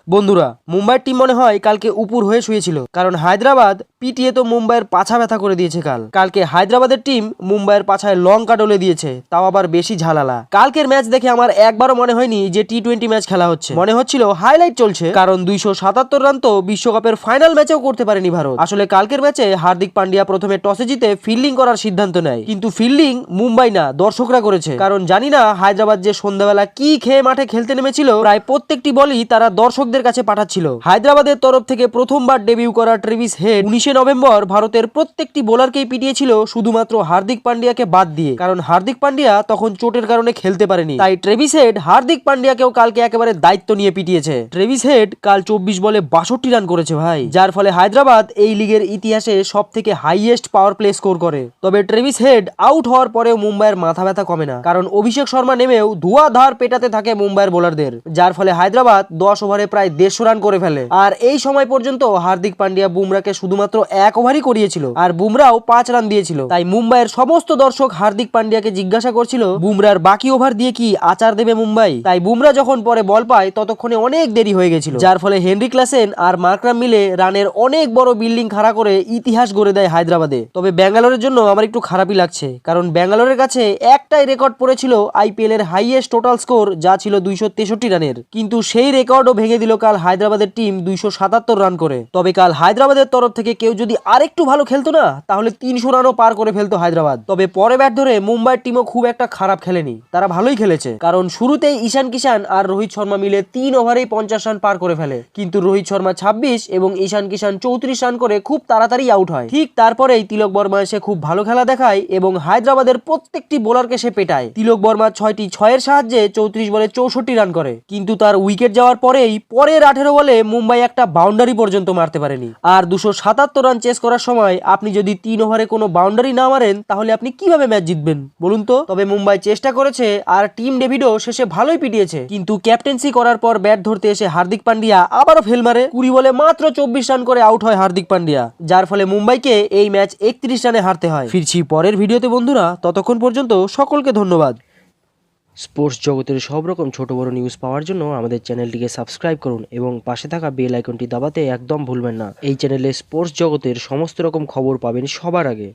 বন্ধুরা, মুম্বাইয়ের টিম মনে হয় কালকে উপুর হয়ে শুয়েছিল, কারণ হায়দ্রাবাদ পিটিয়ে তো মুম্বাইয়ের পাছা ব্যথা করে দিয়েছে। কালকে হায়দ্রাবাদের টিম মুম্বাইয়ের পাছায় লঙ্কা ডলে দিয়েছে, তাও আবার বেশি ঝালালা। কালকের ম্যাচ দেখে আমার একবারও মনে হয়নি যে টি-20 ম্যাচ খেলা হচ্ছে, মনে হচ্ছিল হাইলাইট চলছে। কারণ 277 রান তো বিশ্বকাপের ফাইনাল ম্যাচেও করতে পারেনি ভারত। আসলে কালকের ম্যাচে হার্দিক পান্ডিয়া প্রথমে টসে জিতে ফিল্ডিং করার সিদ্ধান্ত নেয়, কিন্তু ফিল্ডিং মুম্বাই না দর্শকরা করেছে। কারণ জানি না হায়দ্রাবাদ যে সন্ধ্যাবেলা কি খেয়ে মাঠে খেলতে নেমেছিল, প্রায় প্রত্যেকটি বলই তারা দর্শকদের কাছে পাঠাচ্ছিল। হায়দ্রাবাদের তরফ থেকে প্রথমবার ডেবিউ করা ট্রেভিস হেড 19 নভেম্বর ভারতের প্রত্যেকটি বোলারকেই পিটিয়েছিল, শুধুমাত্র হার্দিক পান্ডিয়াকে বাদ দিয়ে। কারণ হার্দিক পান্ডিয়া তখন চোটের কারণে খেলতে পারেনি, তাই ট্রেভিস হেড হার্দিক পান্ডিয়াকেও কালকে একেবারে দায়িত্ব নিয়ে পিটিয়েছে। ট্রেভিস হেড কাল 24 বলে 62 রান করেছে ভাই, যার ফলে হায়দ্রাবাদ এই লিগের ইতিহাসে সব থেকে হাইয়েস্ট পাওয়ার প্লে স্কোর করে। তবে ট্রেভিস হেড আউট হওয়ার পরেও মুম্বাইয়ের মাথা ব্যথা কমে না, কারণ অভিষেক শর্মা নেমেও ধোঁয়াধার পেটাতে থাকে মুম্বাইয়ের বোলারদের, যার ফলে হায়দ্রাবাদ 10 ওভারে প্রায় 150 রান করে ফেলে। আর এই সময় পর্যন্ত হার্দিক পান্ডিয়া বুমরাকে শুধুমাত্র 1 ওভারই করিয়েছিল, আর বুমরাও 5 রান দিয়েছিল। তাই মুম্বাইয়ের সমস্ত দর্শক হার্দিক পান্ডিয়াকে জিজ্ঞাসা করছিল বুমরার বাকি ওভার দিয়ে কি আচার দেবে মুম্বাই। তাই বুমরা যখন পরে বল পায় ততক্ষণে অনেক দেরি হয়ে গেছিল, যার ফলে হেনরি ক্লাসেন আর মার্করাম মিলে রানের অনেক বড় বিল্ডিং খাড়া করে ইতিহাস গড়ে দেয় হায়দ্রাবাদে। তবে ব্যাঙ্গালোরের জন্য আমার একটু খারাপই লাগছে, কারণ ব্যাঙ্গালোরের কাছে একটাই রেকর্ড পড়েছিল আইপিএল এর হাইয়েস্ট টোটাল স্কোর, যা ছিল 263 রানের, কিন্তু সেই রেকর্ডও ভেঙে দিল কাল হায়দ্রাবাদের টিম 277 রান করে। তবে কাল হায়দ্রাবাদের তরফ থেকে কেউ যদি আরেকটু ভালো খেলতো না, তাহলে 300 রানও পার করে ফেলতো হায়দ্রাবাদ। তবে পরে ব্যাট ধরে মুম্বাইয়ের টিমও খুব একটা খারাপ খেলেনি, তারা ভালোই খেলেছে। কারণ শুরুতেই ঈশান কিষান আর রোহিত শর্মা মিলে 3 ওভারেই 50 রান পার করে ফেলে, কিন্তু রোহিত শর্মা 26 এবং ঈশান কিষান 34 রান করে খুব তাড়াতাড়ি আউট হয়। ঠিক তারপরেই তিলক বর্মা এসে খুব ভালো খেলা দেখায় এবং হায়দ্রাবাদের প্রত্যেকটি বোলারকে সে পেটায়। তিলক বর্মা 6টি 6-এর সাহায্যে 34 বলে 64 রান করে, কিন্তু তার উইকেট যাওয়ার পরেই পরের 18 বলে মুম্বাই একটা বাউন্ডারি পর্যন্ত মারতে পারেনি। আর 277 রান চেস করার সময় আপনি যদি 3 ওভারে কোনো বাউন্ডারি না মারেন, তাহলে আপনি কিভাবে ম্যাচ জিতবেন বলুন তো। তবে মুম্বাই চেষ্টা করেছে আর টিম ডেভিডও শেষে ভালোই পিটিয়েছে, কিন্তু ক্যাপ্টেন্সি করার পর ব্যাট ধরতে এসে হার্দিক পান্ডিয়া আবারও ফেল মারে। 20 বলে মাত্র 24 রান করে আউট হয় হার্দিক পান্ডিয়া, যার ফলে মুম্বাইকে এই ম্যাচ 31 রানে হারতে হয়। ফিরছি পরের ভিডিওতে বন্ধুরা, ততক্ষণ পর্যন্ত সকলকে ধন্যবাদ। স্পোর্টস জগতের সব রকম ছোট বড় নিউজ পাওয়ার জন্য আমাদের চ্যানেলটিকে সাবস্ক্রাইব করুন এবং পাশে থাকা বেল আইকনটি দাবাতে একদম ভুলবেন না। এই চ্যানেলে স্পোর্টস জগতের সমস্ত রকম খবর পাবেন সবার আগে।